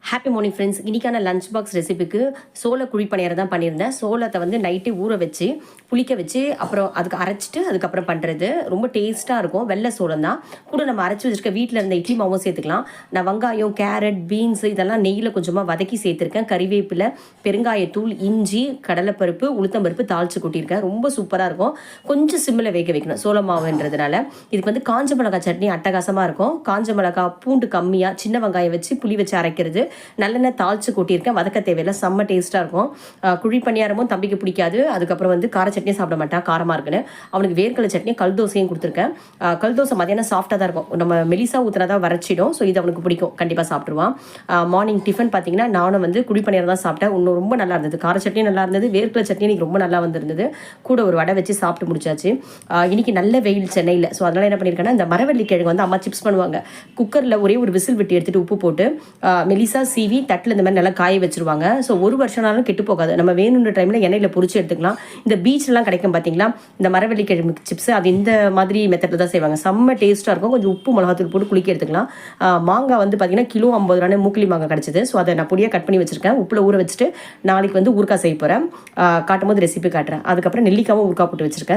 Happy morning friends. இன்றைக்கான lunch box ரெசிபிக்கு சோள குழிப்பணியாரம் தான் பண்ணியிருந்தேன். சோளத்தை வந்து நைட்டே ஊற வச்சு புளிக்க வச்சு அப்புறம் அதுக்கு அரைச்சிட்டு அதுக்கப்புறம் பண்ணுறது ரொம்ப டேஸ்ட்டாக இருக்கும். வெள்ளை சோளம் தான் கூட நம்ம அரைச்சி வச்சுருக்க வீட்டில் இருந்த இட்லி மாவும் சேர்த்துக்கலாம். நான் வெங்காயம், கேரட், பீன்ஸ் இதெல்லாம் நெய்யில் கொஞ்சமாக வதக்கி சேர்த்துருக்கேன். கறிவேப்பிலை, பெருங்காயத்தூள், இஞ்சி, கடலைப்பருப்பு, உளுத்தம்பருப்பு தாளித்து கொட்டியிருக்கேன். ரொம்ப சூப்பராக இருக்கும். கொஞ்சம் சிம்மில் வேக வைக்கணும் சோள மாவுன்றதுனால. இதுக்கு வந்து காஞ்ச மிளகாய் சட்னி அட்டகாசமாக இருக்கும். காஞ்ச மிளகாய், பூண்டு கம்மியாக, சின்ன வெங்காயம் வச்சு புளி வச்சு அரைக்கிறது, நல்லெண்ணெய் தாளித்து கொட்டியிருக்கேன். வதக்க தேவையில்லை, செம்ம டேஸ்ட்டாக இருக்கும். குழி பணியாரமும் தம்பிக்கு பிடிக்காது. அதுக்கப்புறம் வந்து கார சட்னியும் சாப்பிட மாட்டான், காரமாக இருக்குன்னு. அவனுக்கு வேர்க்கடலை சட்னி கல்தோசையும் கொடுத்துருக்கேன். கல்தோசை மதியானம் சாஃப்டாக தான் இருக்கும். நம்ம மெலிசா ஊற்றினா தான் வரைச்சிடும். ஸோ இது அவனுக்கு பிடிக்கும், கண்டிப்பாக சாப்பிடுவான். மார்னிங் டிஃபன் பார்த்தீங்கன்னா நானும் வந்து குழி பணியாரம் தான் சாப்பிட்டேன். இன்னும் ரொம்ப நல்லா இருந்தது. கார சட்னி நல்லா இருந்தது, வேர்க்கடலை சட்னி எனக்கு ரொம்ப நல்லா வந்திருந்தது. கூட ஒரு வடை வச்சு சாப்பிட்டு முடிச்சாச்சு. இன்னைக்கு நல்ல வெயில் சென்னையில். ஸோ அதனால் என்ன பண்ணியிருக்கேன்னா, இந்த மரவள்ளி கிழங்கு வந்து அம்மா சிப்ஸ் பண்ணுவாங்க. குக்கரில் ஒரே ஒரு விசில் விட்டு எடுத்துகிட்டு உப்பு போட்டு மெலிசா சீவி தட்டில் இந்த மாதிரி நல்லா காய வச்சுருவாங்க. ஸோ ஒரு வருஷம்னாலும் கெட்டு போகாது. நம்ம வேணுன்ற டைமில் எண்ணெயில் பொரிச்சு எடுத்துக்கலாம். இந்த பீச்லாம் கிடைக்கும் பார்த்தீங்களா, இந்த மரவள்ளி கிழங்கு சிப்ஸ், அது இந்த மாதிரி மெத்தடில் தான் செய்வாங்க. செம்ம டேஸ்ட்டாக இருக்கும். கொஞ்சம் உப்பு மிளகாத்தூள் போட்டு குளிக்க எடுத்துக்கலாம். மாங்காய் வந்து பார்த்தீங்கன்னா கிலோ 50 ரூபான்னு மூக்கிலி மாங்காய் கிடச்சிது. ஸோ அதை நான் பொடியாக கட் பண்ணி வச்சுருக்கேன். உப்பில் ஊற வச்சுட்டு நாளைக்கு வந்து ஊறுகாய் செய்ய போகிறேன். காட்டும் போது ரெசிபி காட்டுறேன். அதுக்கப்புறம் நெல்லிக்காவும் ஊறுகாய் போட்டு வச்சுருக்கேன்.